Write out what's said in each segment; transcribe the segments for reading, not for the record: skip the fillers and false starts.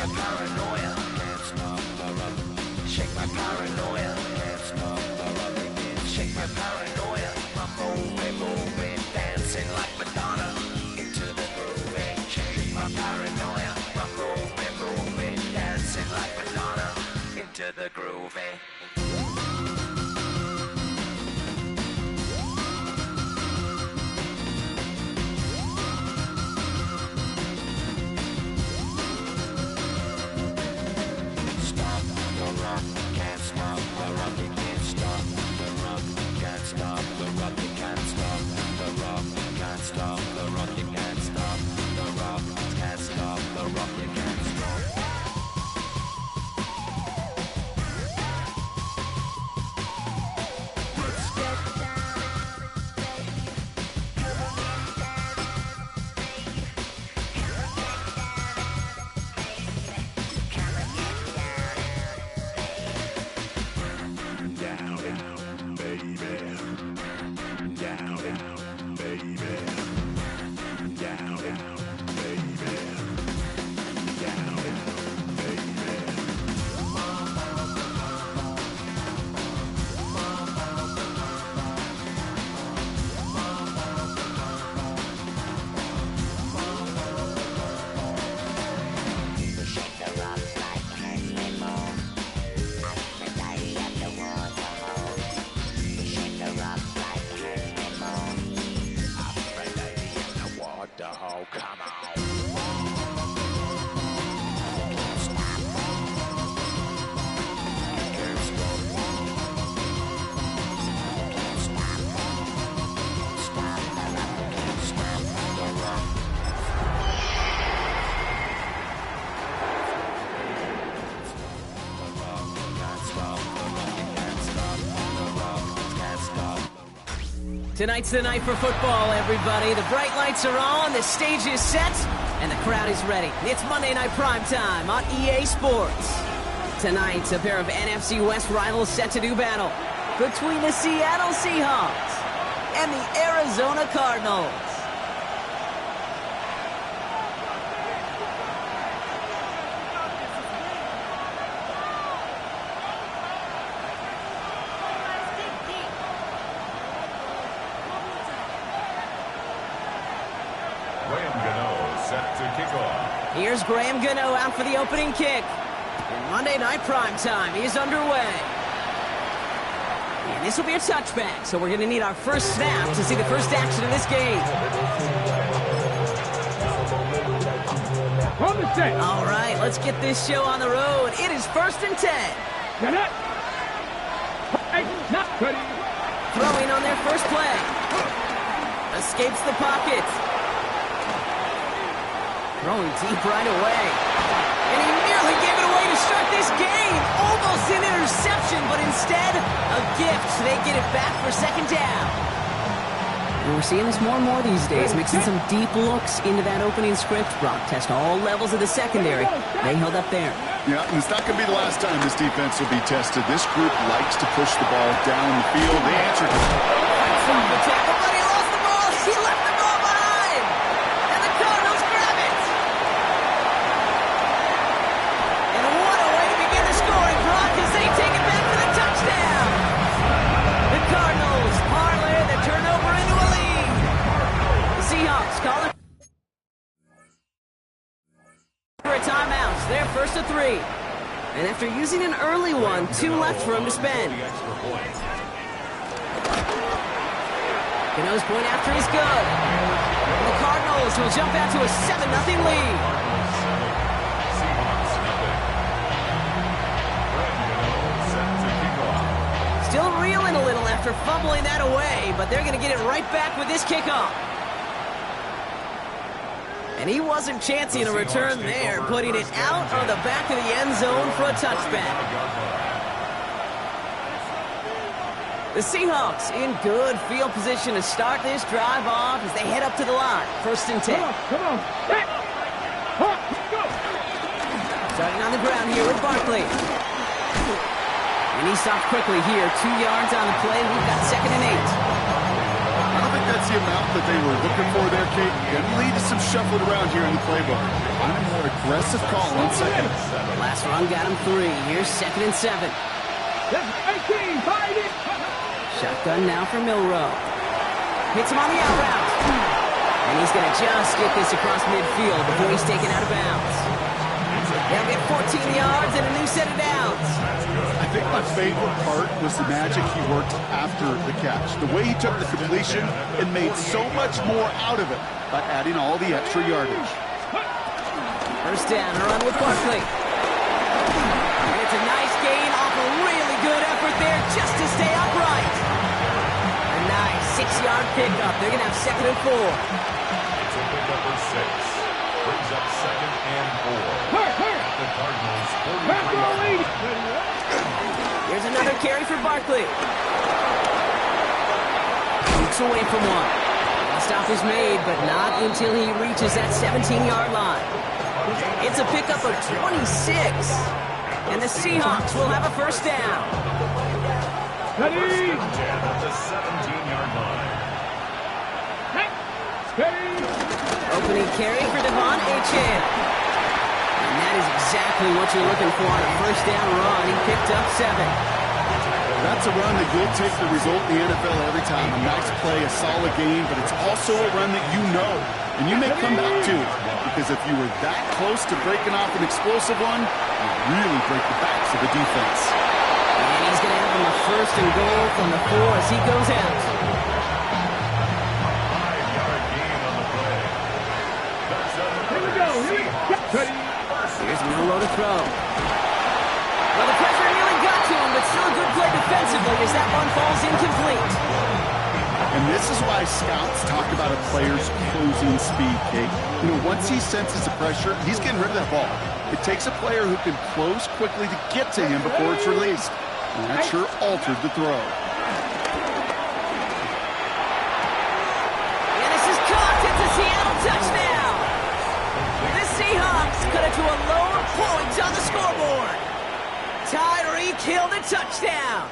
my paranoia, can't stop the rock. Shake my paranoia, can't stop the rock. Shake my paranoia, I'm moving, dancing like Madonna into the groove. Shake my paranoia, I'm moving, dancing like Madonna into the groove. Tonight's the night for football, everybody. The bright lights are on, the stage is set, and the crowd is ready. It's Monday Night Primetime on EA Sports. Tonight, a pair of NFC West rivals set to do battle between the Seattle Seahawks and the Arizona Cardinals. Here's Graham Gano out for the opening kick. And Monday Night Primetime is underway. And this will be a touchback, so we're going to need our first snap to see the first action of this game. All right, let's get this show on the road. It is 1st and 10. Throwing on their first play. Escapes the pocket. Throwing deep right away. And he nearly gave it away to start this game. Almost an interception, but instead, a gift. They get it back for second down. And we're seeing this more and more these days, mixing some deep looks into that opening script. Brock test all levels of the secondary. They held up there. Yeah, and it's not going to be the last time this defense will be tested. This group likes to push the ball down the field. They answered it. From the tackle, but he lost the ball. He left the ball behind. And the Cardinals grab it. And what a way to begin the scoring, Brock, as they take it back for the touchdown. The Cardinals parlay the turnover into a lead. The Seahawks call it for a timeout. They're 1st and 3. And after using an early one, 2 left for him to spend. Gano's point after is good. And the Cardinals will jump out to a 7-0 lead. Still reeling a little after fumbling that away, but they're going to get it right back with this kickoff. And he wasn't chancing a return there, putting it out on the back of the end zone for a touchback. The Seahawks in good field position to start this drive off as they head up to the line. 1st and 10. Come on. Hey. Starting on the ground here with Barkley. And he stopped quickly here. 2 yards on the play. We've got 2nd and 8. I don't think that's That's the amount that they were looking for there, Kate. Going to lead to some shuffling around here in the playbook. On a more aggressive call on second. Last run got him 3. Here's 2nd and 7. Shotgun now for Milroe. Hits him on the out route. And he's going to just get this across midfield before he's taken out of bounds. They'll get 14 yards and a new set of downs. I think my favorite part was the magic he worked after the catch. The way he took the completion and made so much more out of it by adding all the extra yardage. First down, a run with Barkley. And it's a nice gain off a really good effort there just to stay upright. A nice 6-yard pickup. They're going to have 2nd and 4. It's a pickup for 6. Brings up 2nd and 4. The Cardinals 43 yards. Here's another carry for Barkley. Shoots away from one. The stop is made, but not until he reaches that 17-yard line. It's a pickup of 26. And the Seahawks will have a first down. Ready? At the 17-yard line. Opening carry for Devon Achane. And that is exactly what you're looking for on a first down run. He picked up 7. That's a run that will take the result in the NFL every time. A nice play, a solid game, but it's also a run that you know. And you may come back to it, because if you were that close to breaking off an explosive one, you really break the backs of the defense. And he's going to have him a 1st and goal from the 4 as he goes out. 5-yard gain on the play. Here's Milroe to throw. Well, the pressure nearly got to him, but still a good play defensively as that one falls incomplete. And this is why scouts talk about a player's closing speed, Kate. You know, once he senses the pressure, he's getting rid of that ball. It takes a player who can close quickly to get to him before it's released. And that sure altered the throw. And this is caught. It's a Seattle touchdown. The Seahawks cut it to a lower point on the scoreboard. Tyreek Hill the touchdown.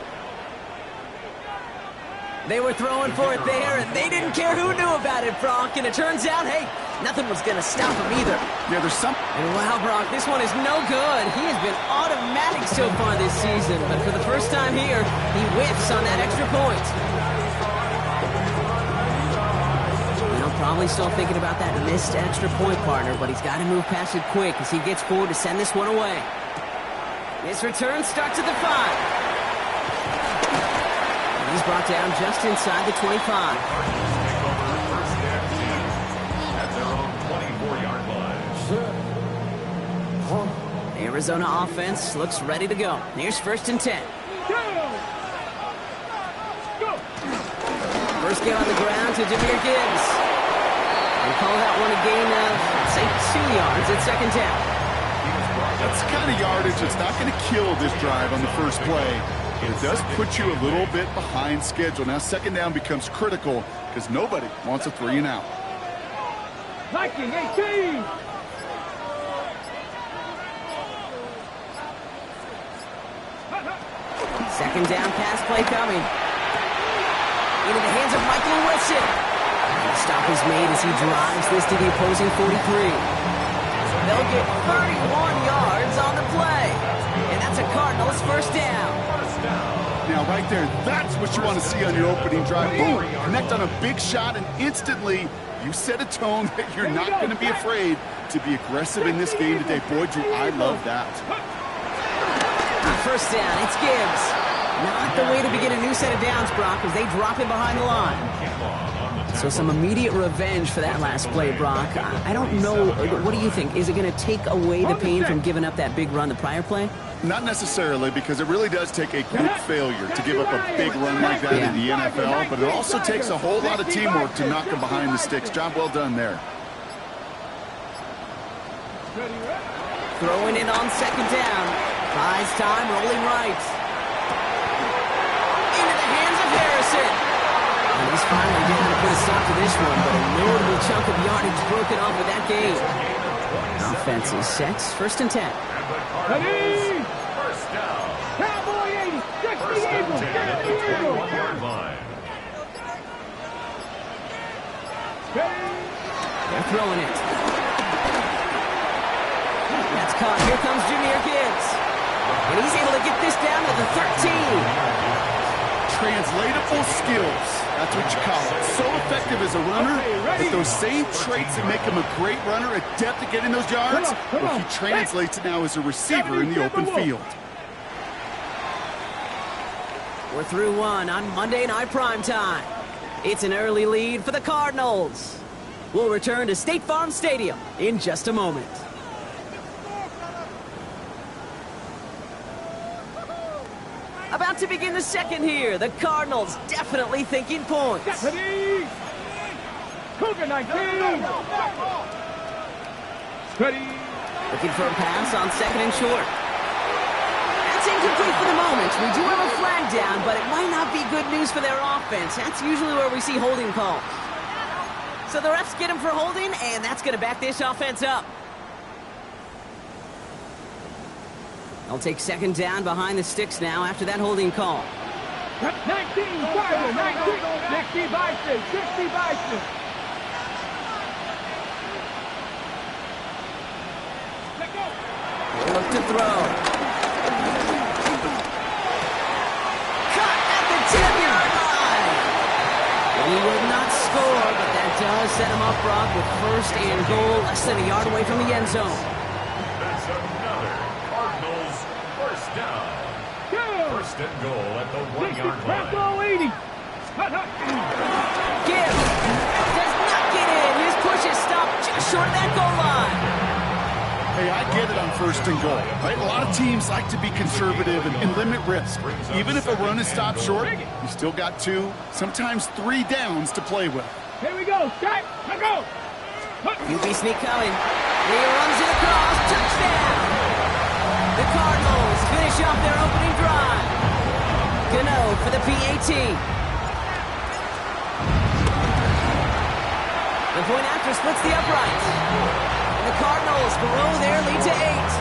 They were throwing for it there, and they didn't care who knew about it, Brock. And it turns out, hey, nothing was going to stop him either. Yeah, there's some... And wow, Brock, this one is no good. He has been automatic so far this season, but for the first time here, he whiffs on that extra point. You know, probably still thinking about that missed extra point, partner, but he's got to move past it quick as he gets forward to send this one away. His return starts at the 5. He's brought down just inside the 25. At their own 24-yard line. Arizona offense looks ready to go. Here's 1st and 10. First game on the ground to Jahmyr Gibbs. And call that one a gain of, say, 2 yards at 2nd down. That's the kind of yardage that's not going to kill this drive on the first play. But it does put you a little bit behind schedule. Now 2nd down becomes critical because nobody wants a 3 and out. Viking 18. Second down pass play coming. Into the hands of Michael Wilson. The stop is made as he drives this to the opposing 43. They'll get 31 yards on the play. And that's a Cardinals first down. Now, right there, that's what you want to see on your opening drive. Boom! Connect on a big shot, and instantly you set a tone that you're not going to be afraid to be aggressive in this game today. Boy, Drew, I love that. On first down, it's Gibbs. Not the way to begin a new set of downs, Brock, as they drop him behind the line. So some immediate revenge for that last play, Brock. I don't know. What do you think? Is it going to take away the pain from giving up that big run the prior play? Not necessarily, because it really does take a group failure to give up a big run like that in the NFL, but it also takes a whole lot of teamwork to knock them behind the sticks. Job well done there. Throwing it on 2nd down. Buys time, rolling right. Into the hands of Harrison. And he's finally down to put a stop to this one, but a notable chunk of yardage broken off with that game. Offense is set. 1st and 10. Ready. First down. Cowboy 80. 60 First and Eagles. 10 at the 21-yard line. They're throwing it. That's caught. Here comes Jahmyr Gibbs. And he's able to get this down to the 13. Translatable skills. That's what you call it. So effective as a runner, but those same traits that make him a great runner, adept at getting those yards, well, he translates it now as a receiver in the open field. We're through one on Monday Night Primetime. It's an early lead for the Cardinals. We'll return to State Farm Stadium in just a moment. About to begin the second here. The Cardinals definitely thinking points. Steady! Cougar 19! Steady! Looking for a pass on second and short. That's incomplete for the moment. We do have a flag down, but it might not be good news for their offense. That's usually where we see holding calls. So the refs get him for holding, and that's going to back this offense up. They'll take second down behind the sticks now after that holding call. 19, Carter, 19, 60 Bison, 60 Bison. Look to throw. Cut at the 10-yard line. Well, he will not score, but that does set him up, Brock, with first and goal, less than a yard away from the end zone. That's another Cardinals first down. First and goal at the 1-yard line. Bravo 80. Gibbs does not get in. His push is stopped just short of that goal line. Hey, I get it on first and goal, right? A lot of teams like to be conservative and limit risk. Even if a run is stopped short, you still got 2, sometimes 3 downs to play with. Here we go. Set. Let's go. QB sneak coming. He runs it across. Touchdown. The Cardinals finish off their opening drive. Gano for the PAT. The point after splits the uprights. The Cardinals grow their lead to 8.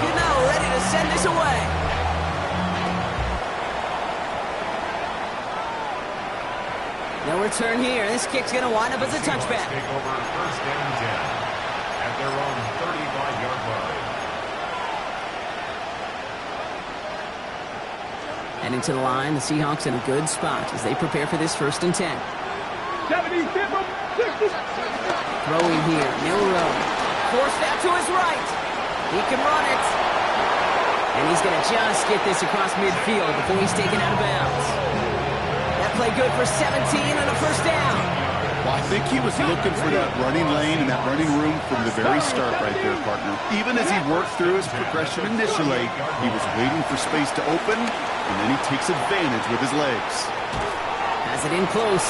Gano ready to send this away. No return here. This kick's going to wind up as a touchback. Take over first and 10 at their own 35-yard line. Heading to the line, the Seahawks in a good spot as they prepare for this first and 10. 70, 60. Throwing here, Milroe. Forced out to his right. He can run it. And he's going to just get this across midfield before he's taken out of bounds. That play good for 17 and a first down. Well, I think he was looking for that running lane and that running room from the very start right there, partner. Even as he worked through his progression initially, he was waiting for space to open, and then he takes advantage with his legs. Has it in close.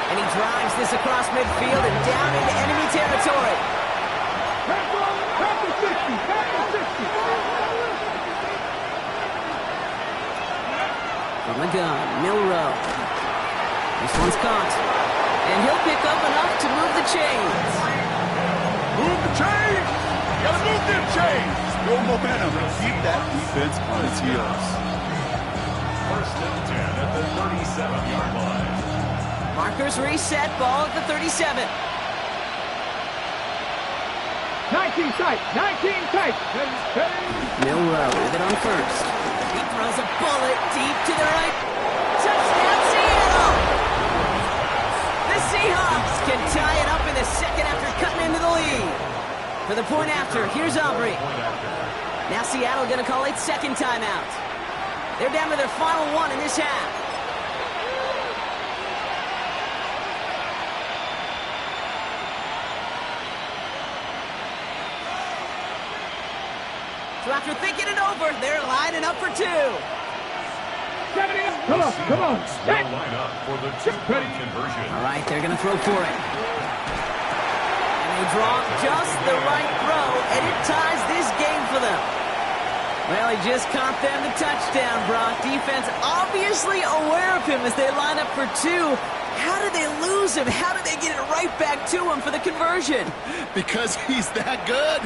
And he drives this across midfield and down into enemy territory. From the gun, Milroe. This one's caught. And he'll pick up enough to move the chains. Move the chains! Gotta move them chains! No momentum. Keep that defense on its heels. First and 10 at the 37-yard line. Markers reset, ball at the 37. 19 tight, 19 tight. Milroe with it on first. He throws a bullet deep to the right. Touchdown, Seattle! The Seahawks can tie it up in the second after cutting into the lead. For the point after, here's Aubrey. Now Seattle going to call its second timeout. They're down to their final one in this half. So after thinking it over, they're lining up for 2. Come on, come on. They'll line up for the 2-point conversion. All right, they're going to throw for it. And they draw just the right throw, and it ties this game for them. Well, he just caught them the touchdown, Brock. Defense obviously aware of him as they line up for 2. how did they lose him? How did they get it right back to him for the conversion? Because he's that good.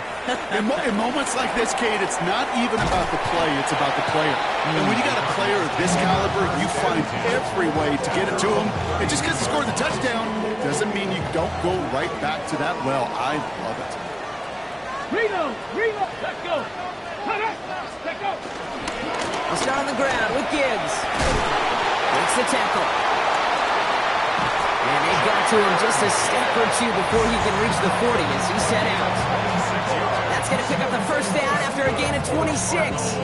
In moments like this, Kate, it's not even about the play, it's about the player. And when you got a player of this caliber, you find every way to get it to him. And just because he scored the touchdown doesn't mean you don't go right back to that well. I love it. Reload, let's go. Let's go. I'll start on the ground with Gibbs. Makes the tackle. And they got to him just a step or two before he can reach the 40 as he set out. That's going to pick up the first down after a gain of 26.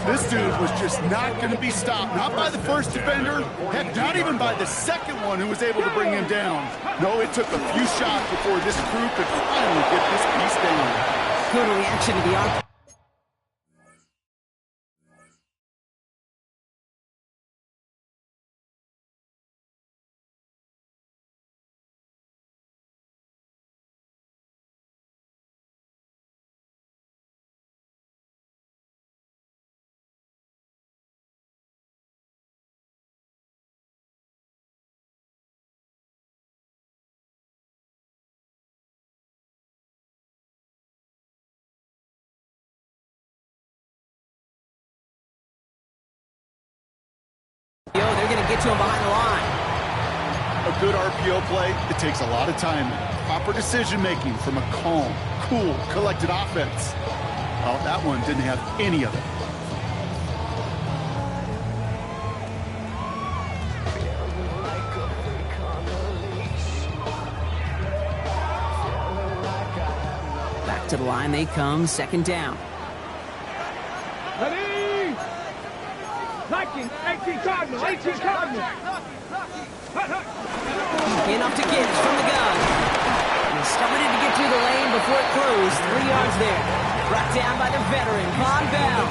This dude was just not going to be stopped. Not by the first defender. Heck, not even by the second one who was able to bring him down. No, it took a few shots before this crew could finally get this piece down. Good reaction to the arc. They're going to get to him behind the line. A good RPO play, it takes a lot of time. Proper decision-making from a calm, cool, collected offense. Oh, that one didn't have any of it. Back to the line they come, second down. Ready? 19, 18 Cardinals, 18 Cardinals. Enough to Gibbs from the gun. He started to get through the lane before it closed. 3 yards there. Brought down by the veteran, Von Bell.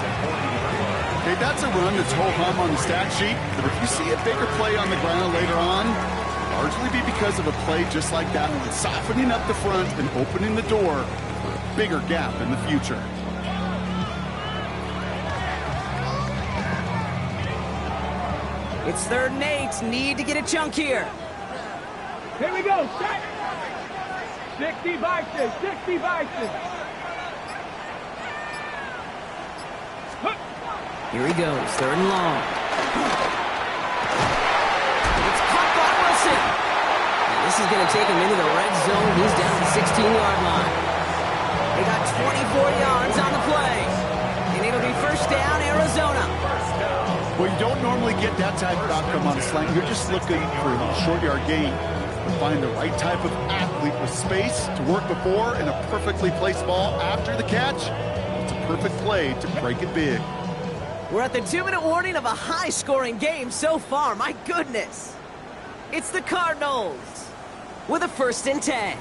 Okay, that's a run that's ho-hum on the stat sheet. But if you see a bigger play on the ground later on, it'll largely be because of a play just like that one, softening up the front and opening the door for a bigger gap in the future. It's 3rd and 8. Need to get a chunk here. Here we go, set. 60 Bison, 60 Bison. Here he goes, 3rd and long. It's caught by Wilson. And this is going to take him into the red zone. He's down the 16-yard line. They got 24 yards on the play. And it'll be first down, Arizona. Well, you don't normally get that type of outcome on a slant. You're just looking for a short-yard gain. To find the right type of athlete with space to work before and a perfectly placed ball after the catch. It's a perfect play to break it big. We're at the 2-minute warning of a high-scoring game so far. My goodness. It's the Cardinals with a 1st and 10.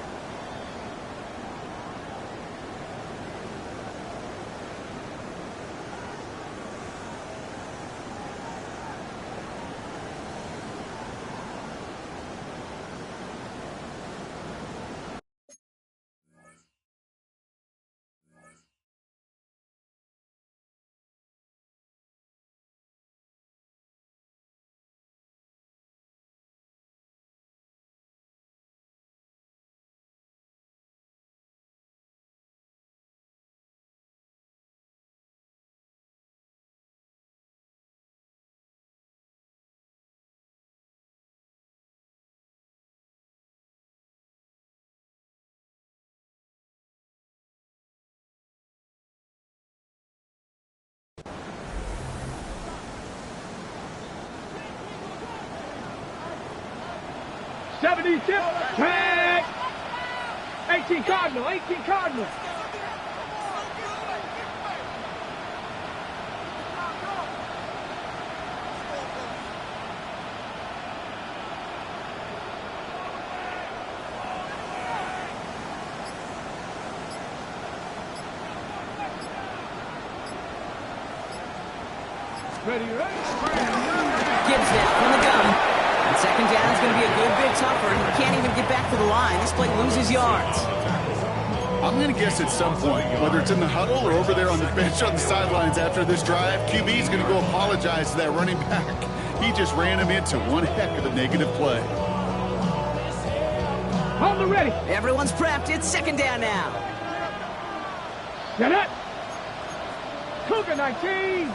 Tag! 18 Cardinal, 18 Cardinal. Ready, ready. Gibbs now from the gun. And second down is going to be a good bit tougher. He can't even get back to the line. This play loses yards. I'm going to guess at some point, whether it's in the huddle or over there on the bench on the sidelines after this drive, QB is going to go apologize to that running back. He just ran him into one heck of a negative play. Shoulder ready. Everyone's prepped. It's second down now. Get it. Cougar 19.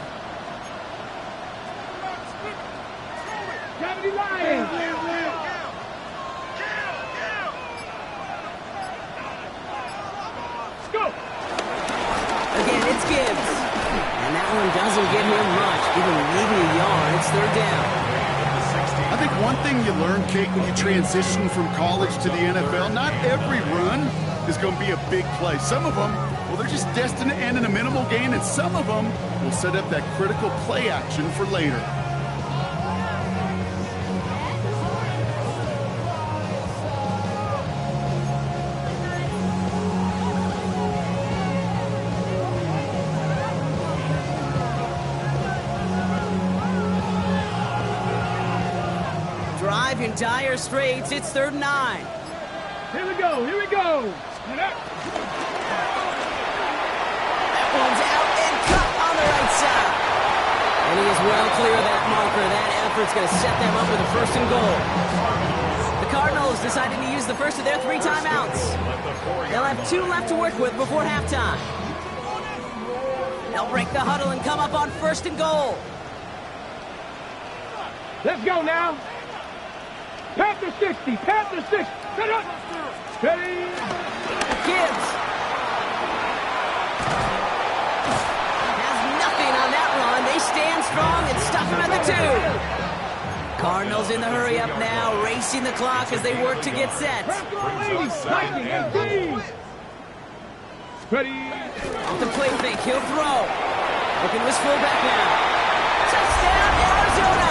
70 Lions. Let's go. Again, it's Gibbs. And that one doesn't give him much. Even maybe a yard. It's third down. I think one thing you learn, Kate, when you transition from college to the NFL, not every run is going to be a big play. Some of them, well, they're just destined to end in a minimal gain, and some of them will set up that critical play action for later. Drive in dire straits. It's third and 9. Here we go. Here we go. Get up. That one's out and cut on the right side. And he is well clear of that marker. That effort's going to set them up with a first and goal. The Cardinals decided to use the first of their 3 timeouts. They'll have 2 left to work with before halftime. They'll break the huddle and come up on first and goal. Let's go now. Panther 60. Panther 60. Set up. Steady. Gibbs has nothing on that run. They stand strong and stop him at the 2. Cardinals in the hurry up now, racing the clock as they work to get set. Lightning 18. Steady. Off the play fake, he'll throw. Looking to his fullback now. Touchdown, Arizona!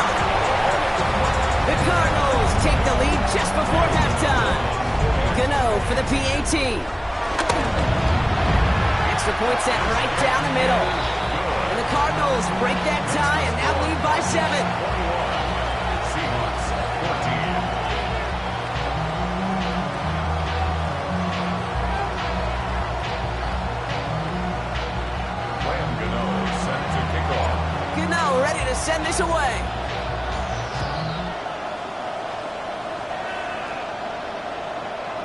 The Cardinals take the lead just before halftime. Gano for the PAT. Extra point set right down the middle. And the Cardinals break that tie and now lead by 7. Seahawks 14. Graham Gano set to kick off. Gano ready to send this away.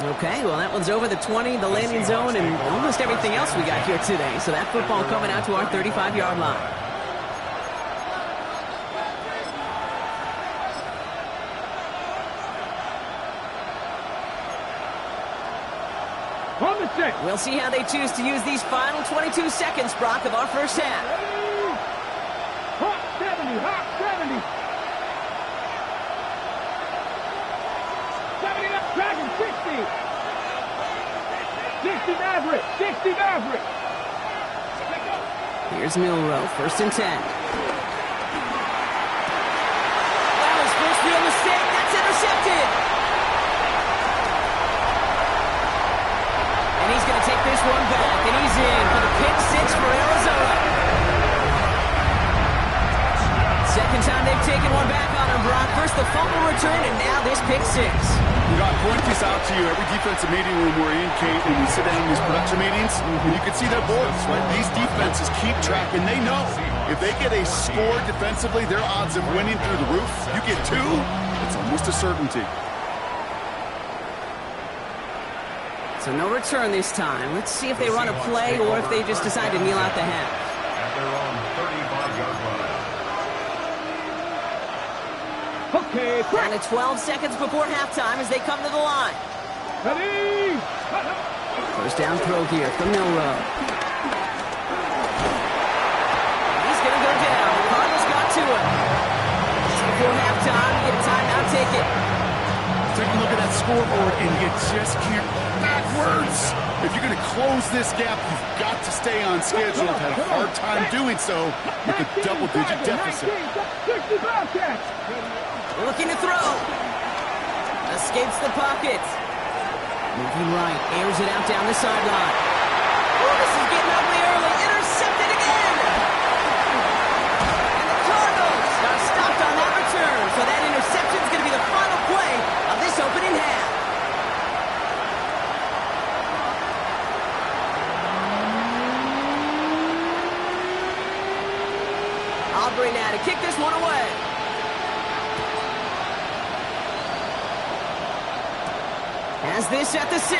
Okay, well, that one's over the 20, the landing zone, and almost everything else we got here today. So that football coming out to our 35-yard line. On the set. We'll see how they choose to use these final 22 seconds, Brock, of our first half. Hot 70. Hot 70. 70 left. Dragon 60. 60 Maverick. 60 Maverick. Here's Milroe, first and 10. That was first real mistake. That's intercepted. And he's going to take this one back, and he's in for the pick 6 for Arizona. Second time they've taken one back on him, Brock. First the fumble return, and now this pick 6. You know, I point this out to you every defensive meeting room we're in, Kate, and we sit down in these production meetings, and you can see their boards, right? These defenses keep track, and they know if they get a score defensively, their odds of winning through the roof. You get 2, it's almost a certainty. So no return this time. Let's see if they run a play or if they just decide to kneel out the half. At their own 35-yard line. Okay, Down to 12 seconds before halftime as they come to the line. ready. First down throw here from Milroe. He's going to go down. The Cardinals got to him. Just before halftime, you get a timeout ticket. Take a look at that scoreboard, and you just can't backwards. If you're going to close this gap, you've got to stay on schedule. Had a hard time doing so with a double-digit deficit. 60 Bobcats. Looking to throw. Escapes the pocket. Moving right. Airs it out down the sideline. Oh, this is getting ugly early. Intercepted again. And the Cardinals are stopped on that return. So that interception is going to be the final play of this opening half. Aubrey now to kick this one away. Has this at the 6.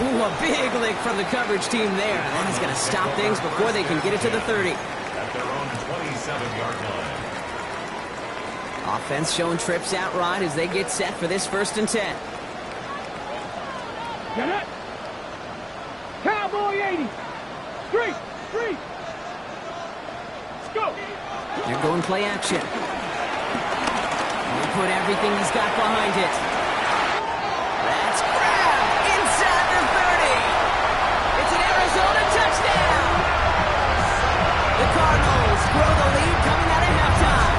Ooh, a big lick from the coverage team there. That is going to stop things before they can get it to the 30. At their own 27-yard line. Offense showing trips out right as they get set for this 1st and 10. Get it. Cowboy 80. Street. Let's go. They're going play action. He put everything he's got behind it. That's grabbed inside the 30. It's an Arizona touchdown. The Cardinals grow the lead coming out of halftime.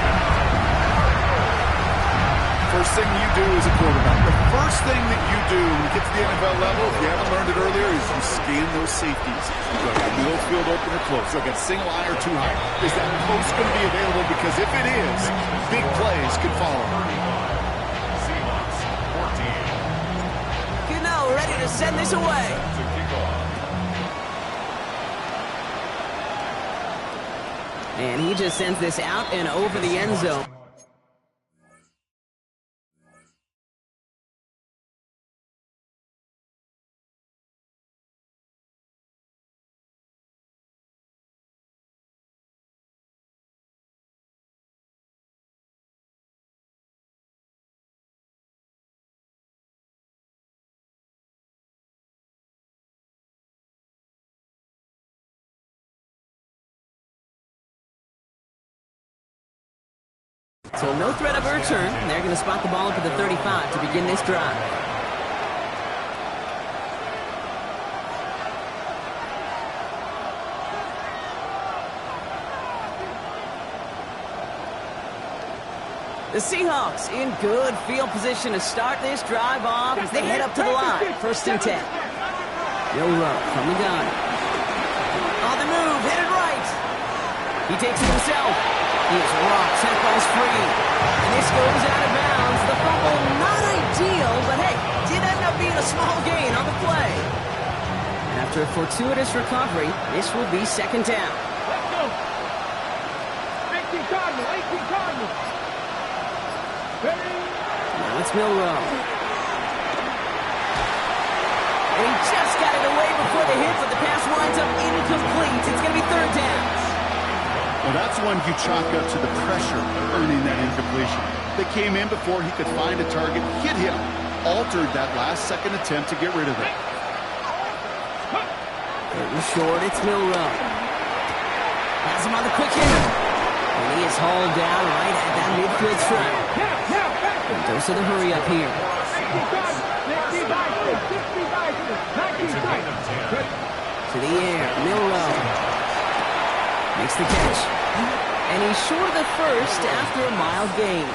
First thing you do as a quarterback, the first thing that you do when you get to the NFL level, if you haven't learned it earlier, is you scan those safeties. Look at middle field open or close. Look at single eye or too high. Is that post going to be available? Because if it is, big plays could follow. Seahawks 14. Gano ready to send this away. To kick off. And he just sends this out and over the end zone. So no threat of a return. They're going to spot the ball up at the 35 to begin this drive. The Seahawks in good field position to start this drive off as they head up to the line. 1st and 10. Milroe from the gun. On the move, headed right. He takes it himself. He is rocked, Tempo's free. And this goes out of bounds. The fumble, not ideal, but hey, did end up being a small gain on the play. And after a fortuitous recovery, this will be 2nd down. Let's go. 18 Cardinals. Now it's Milroe. And he just got it away before the hit, but the pass winds up incomplete. It's going to be 3rd down. Well, that's one you chalk up to the pressure earning that incompletion. They came in before he could find a target, hit him, altered that last-second attempt to get rid of it. Getting short, it's Milroe. Has him on the quick hitter. And he is hauled down right at that midfield stripe. Goes to the hurry up here. To the air, Milroe. Makes the catch. And he's short of the first after a mild gain.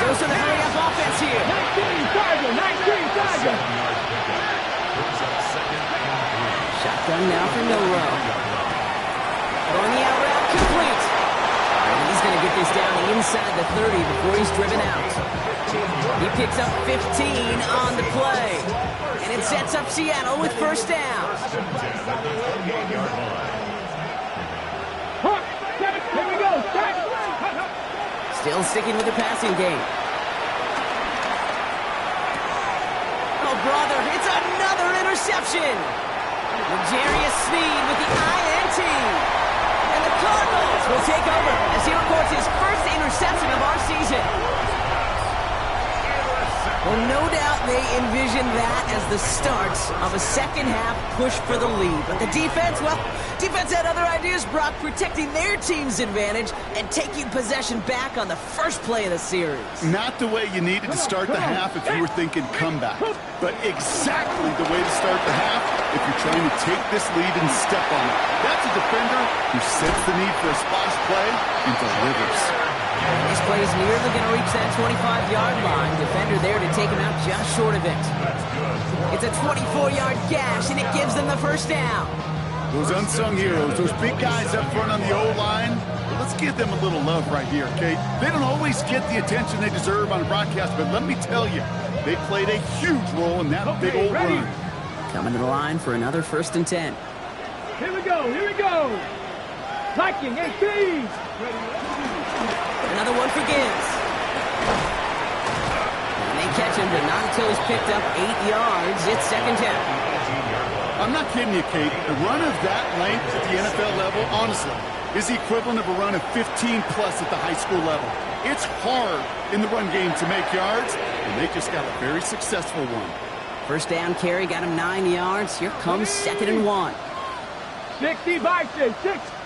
Goes to the hurry-up offense here. 19 Shotgun now for Milroe. Throwing the out route complete. And he's going to get this down inside the 30 before he's driven out. He picks up 15 on the play. And it sets up Seattle with 1st down. Here we go. Still sticking with the passing game. Oh, brother, it's another interception. L'Jarius Sneed with the INT. And the Cardinals will take over as he records his first interception of our season. Well, no doubt they envisioned that as the start of a second-half push for the lead. But the defense, well, defense had other ideas, Brock, protecting their team's advantage and taking possession back on the first play of the series. Not the way you needed to start the half if you were thinking comeback, but exactly the way to start the half if you're trying to take this lead and step on it. That's a defender who sets the need for a splash play and delivers. This play is nearly going to reach that 25-yard line. Defender there to take him out just short of it. It's a 24-yard gash, and it gives them the 1st down. Those unsung heroes, those big guys up front on the O-line, let's give them a little love right here, okay? They don't always get the attention they deserve on a broadcast, but let me tell you, they played a huge role in that big old run. Coming to the line for another 1st and 10. Here we go. Viking 18. Another one for Gibbs. interception, but not until he's picked up 8 yards. It's second down. I'm not kidding you, Kate. The run of that length at the NFL level, honestly, is the equivalent of a run of 15-plus at the high school level. It's hard in the run game to make yards, and they just got a very successful one. First down carry got him 9 yards. Here comes 2nd and 1. 60 by 6.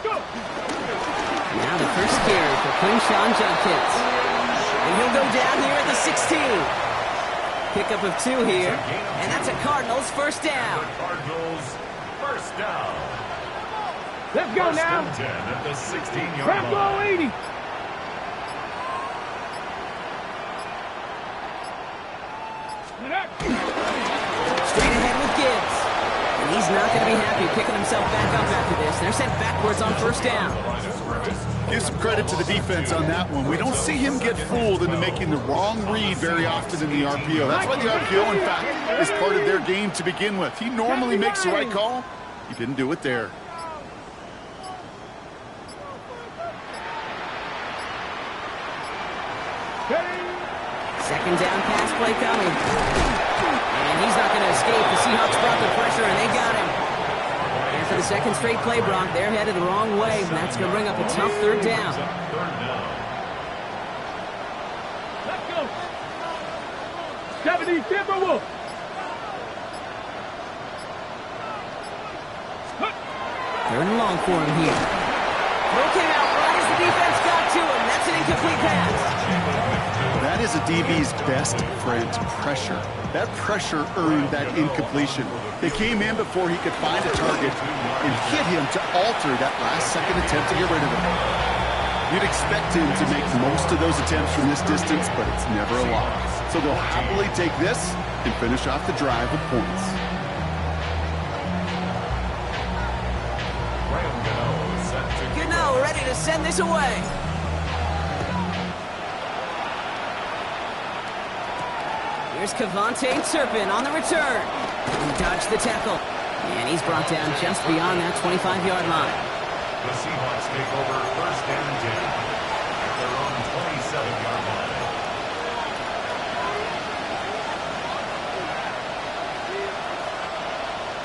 Go. Now the first carry for Quinshon Judkins. And he'll go down here at the 16. Pickup of 2 here. And that's a Cardinals first down. Cardinals first down. Let's go First now. and 10 at the 16-yard Let's go line. 80. Straight ahead with Gibbs. And he's not going to be happy picking himself back up after this. They're sent backwards on first down. Give some credit to the defense on that one. We don't see him get fooled into making the wrong read very often in the RPO. That's why the RPO, in fact, is part of their game to begin with. He normally makes the right call. He didn't do it there. Second down pass play coming. And he's not going to escape. The Seahawks brought the pressure, and they got him. And for the second straight play, Brock, they're headed the wrong way, and that's going to bring up a tough third down. Let's go. 70 Timberwolves. Third and long for him here. Throw came out right as the defense got to him. That's an incomplete pass. That is a DB's best friend, pressure. That pressure earned that incompletion. They came in before he could find a target and hit him to alter that last-second attempt to get rid of him. You'd expect him to make most of those attempts from this distance, but it's never a lot. So they'll happily take this and finish off the drive with points. Gano ready to send this away. Here's Kevontae Turpin on the return. He dodged the tackle. And he's brought down just beyond that 25-yard line. The Seahawks take over first and 10 at their own 27-yard line.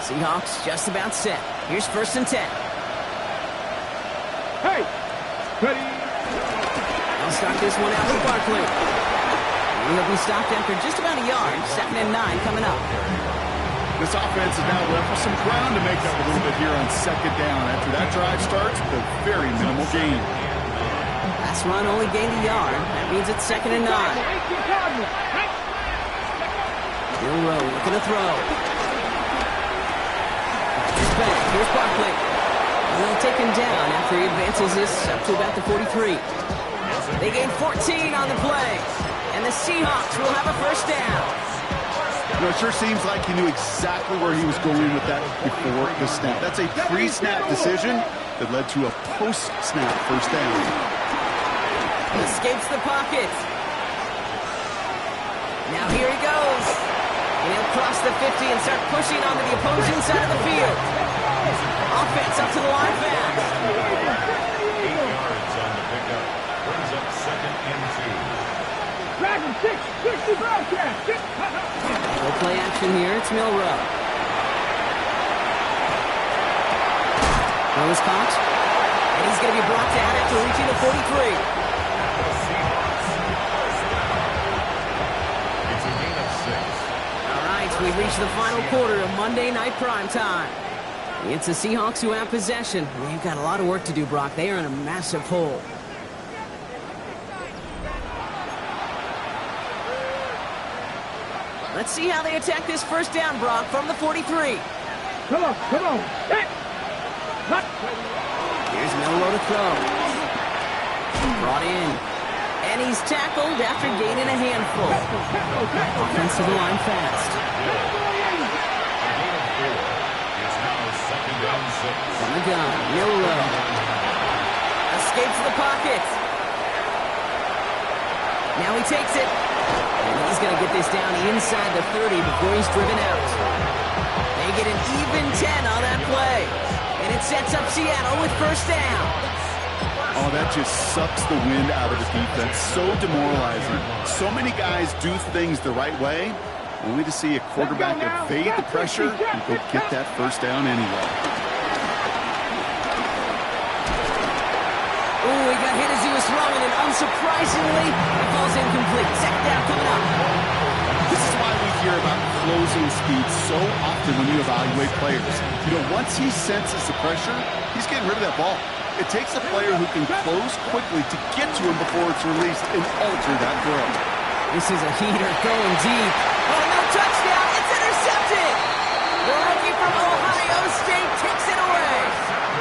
Seahawks just about set. Here's first and 10. Hey. Ready. They'll start this one out with Barkley. He'll be stopped after just about a yard. 2nd and 9 coming up. This offense is now left with some ground to make up a little bit here on second down. After that drive starts with a very minimal gain. Last run only gained a yard. That means it's 2nd and 9. Milroe looking to throw. Here's back. Here's Barkley. And they'll take him down after he advances this up to about the 43. They gain 14 on the play. And the Seahawks will have a first down. You know, it sure seems like he knew exactly where he was going with that before the snap. That's a pre-snap decision that led to a post-snap first down. Escapes the pocket. Now here he goes. And he'll cross the 50 and start pushing onto the opposing side of the field. Offense up to the line fast. 8 yards on the pickup. Brings up 2nd and 2. Dragon 6, 60 broadcast. Full play action here. It's Milroe. Throw is caught. And he's going to be brought down after reaching the 43. It's a gain of 6. All right, we've reached the final quarter of Monday Night Primetime. It's the Seahawks who have possession. They've got a lot of work to do, Brock. They are in a massive hole. Let's see how they attack this first down, Brock, from the 43. Come on. Hey. Cut. Here's Milroe to throw. Brought in. And he's tackled after gaining a handful. Offensive line fast. A gain of 4. It's now 2nd and 6. From the gun, Milroe. Escapes the pocket. Now he takes it. And he's going to get this down inside the 30 before he's driven out. They get an even 10 on that play. And it sets up Seattle with first down. Oh, that just sucks the wind out of the defense. So demoralizing. So many guys do things the right way, only to see a quarterback evade the pressure and go get that first down anyway. Oh, he got hit as he was throwing, and unsurprisingly, it falls incomplete. Second down coming up. This is why we hear about closing speed so often when you evaluate players. You know, once he senses the pressure, he's getting rid of that ball. It takes a player who can close quickly to get to him before it's released and alter that throw. This is a heater going deep. Oh, no touchdown. It's intercepted. The rookie from Ohio State takes it away.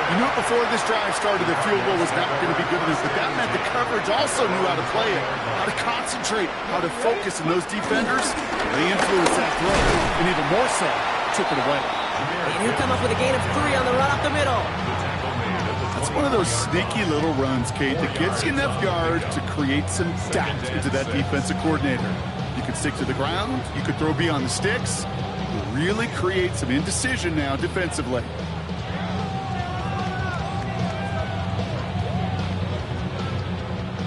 You knew before this drive started the field goal was not going to be good enough, but that meant the coverage also knew how to play it, how to concentrate, how to focus, and those defenders, they influenced that throw, and even more so, took it away. And he'll come up with a gain of 3 on the run up the middle. That's one of those sneaky little runs, Kate, that gets you enough yards to create some doubt into that defensive coordinator. You could stick to the ground, you could throw beyond the sticks, really create some indecision now defensively.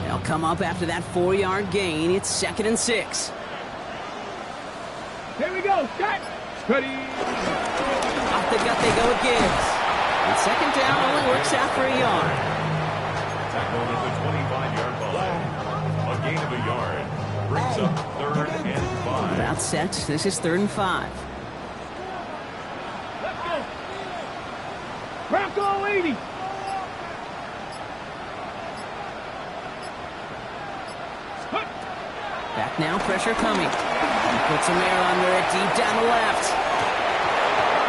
They'll come up after that 4-yard gain. It's 2nd and 6. Here we go. Start. Ready. Off the gut they go with Gibbs. And second down only works out for a yard. Tackled at the 25-yard line. A gain of a yard. Brings up 3rd and 5. About set. This is 3rd and 5. Let's go. Bronco 80. Back now, pressure coming. He puts a man under it deep down the left.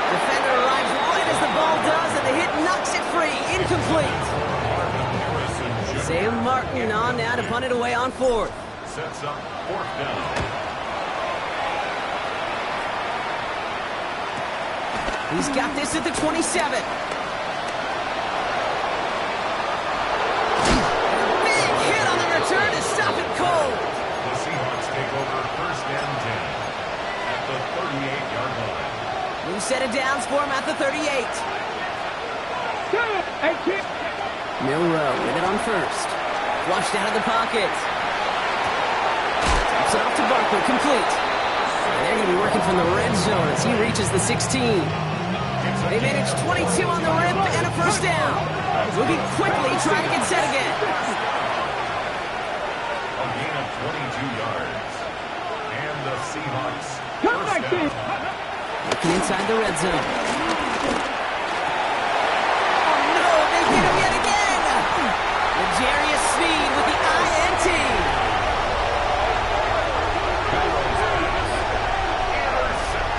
Defender arrives right as the ball does, and the hit knocks it free. Incomplete. Sam Martin on now to punt it away on 4th. Sets up 4th down. He's got this at the 27. And a big hit on the return to stop it cold. The Seahawks take over 1st and 10 at the 38-yard line. New set of downs for him at the 38. Milrow with it on 1st. Flushed out of the pocket. Tops it off to Barkley, complete. And they're going to be working from the red zone as he reaches the 16. They managed 22 on the rip and a first down. Moving quickly, trying to get set again. A gain of 22 yards. And the Seahawks first down. Looking inside the red zone. Oh no, they hit him yet again! L'Jarius Sneed with the INT.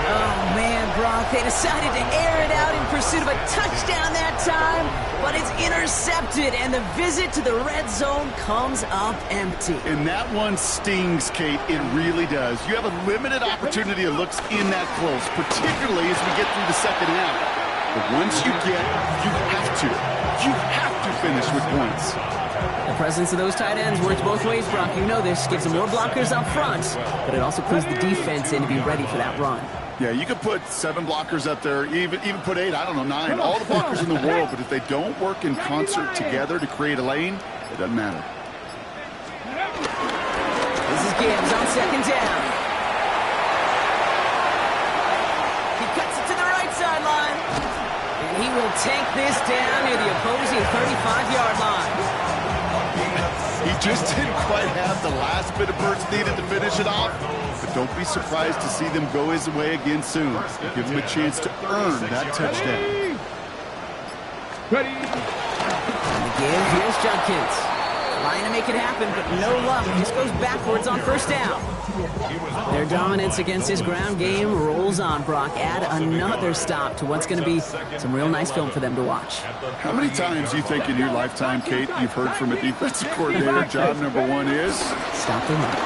Oh man, Brock, they decided to air it out in pursuit of a touchdown that time, but it's intercepted, and the visit to the red zone comes up empty. And that one stings, Kate. It really does. You have a limited opportunity of looks in that close, particularly as we get through the second half. But once you have to finish with points. The presence of those tight ends works both ways, Brock. You know this. Gives them more blockers up front, but it also clues the defense in to be ready for that run. Yeah, you could put 7 blockers up there, even put 8, I don't know, 9, all the blockers in the world, but if they don't work in concert together to create a lane, it doesn't matter. This is Gibbs on second down. He cuts it to the right sideline. And he will take this down near the opposing 35-yard line. He just didn't quite have the last bit of burst needed to finish it off. But don't be surprised to see them go his way again soon. Give him a chance to earn that touchdown. Ready. And again, here's Judkins. Trying to make it happen, but no luck. Just goes backwards on first down. Their dominance against his ground game rolls on, Brock. Add another stop to what's going to be some real nice film for them to watch. How many times do you think in your lifetime, Kate, you've heard from a defensive coordinator, job number 1 is? Stop the run.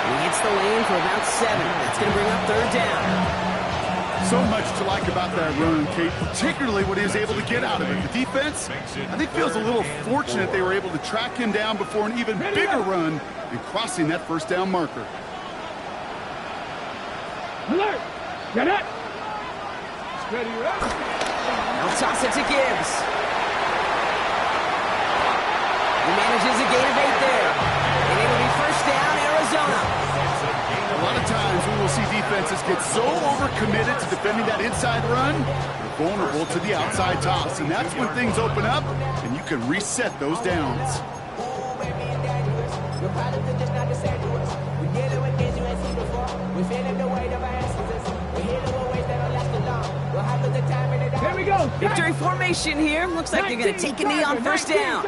He hits the lane for about 7. That's going to bring up third down. So much to like about that run, Kate, particularly what he was able to get out of it. The defense, I think, feels a little fortunate they were able to track him down before an even bigger run and crossing that first down marker. Alert. Get it. Ready, up. Now toss it to Gibbs. manages a gain of 8 there. And it'll be first down, Arizona. A lot of times we will see defenses get so overcommitted to defending that inside run, they're vulnerable to the outside toss. And that's when things open up and you can reset those downs. Here we go. Victory formation here. Looks like they're going to take a knee on first down.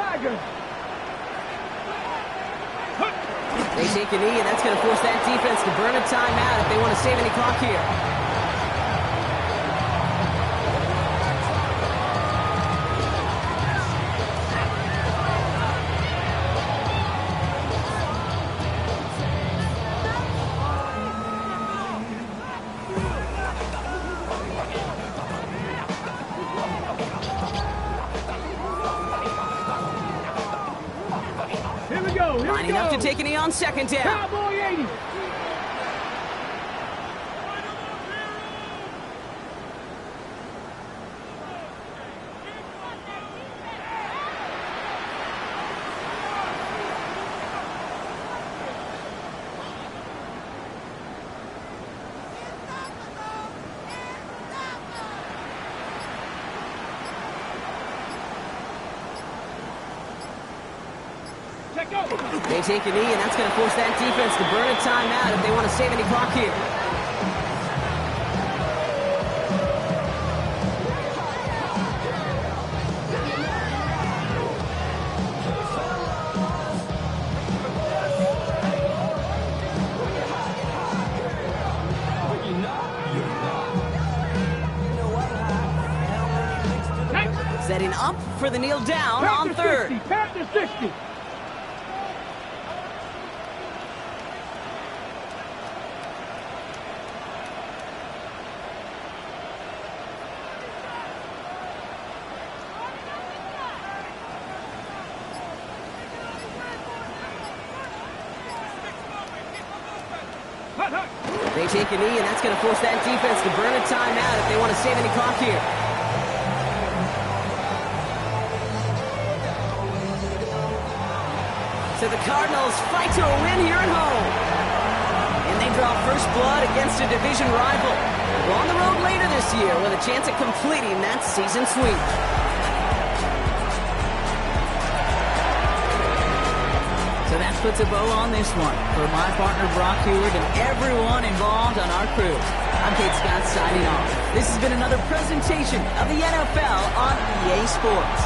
They take a knee, and that's going to force that defense to burn a timeout if they want to save any clock here. Lining up to take a knee on second down. Cowboy 80. They take a knee, and that's going to force that defense to burn a timeout if they want to save any clock here. Setting up for the kneel down on third. Pat to 60. They take a knee, and that's going to force that defense to burn a timeout if they want to save any clock here. So the Cardinals fight to a win here at home. And they draw first blood against a division rival. We're on the road later this year with a chance at completing that season sweep. So that puts a bow on this one. For my partner Brock Heward and everyone involved on our crew, I'm Kate Scott signing off. This has been another presentation of the NFL on EA Sports.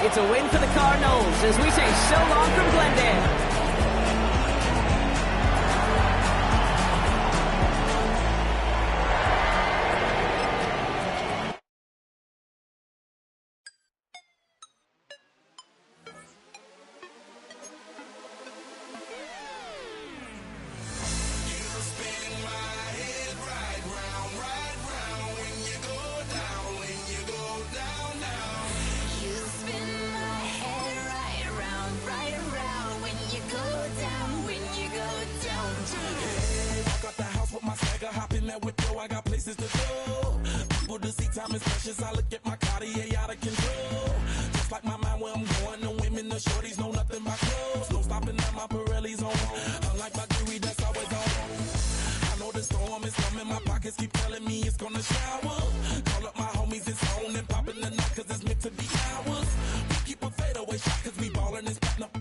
It's a win for the Cardinals as we say so long from Glendale. With Joe, I got places to go. People to see, time is precious. I look at my Cartier out of control. Just like my mind where I'm going. The women, the shorties know nothing but clothes. No stopping at my Pirelli's on. Unlike my jewelry, that's always on. I know the storm is coming. My pockets keep telling me it's gonna shower. Call up my homies, it's on and popping the night cause it's meant to be ours. We keep a fadeaway shot cause we ballin' and spittin' up.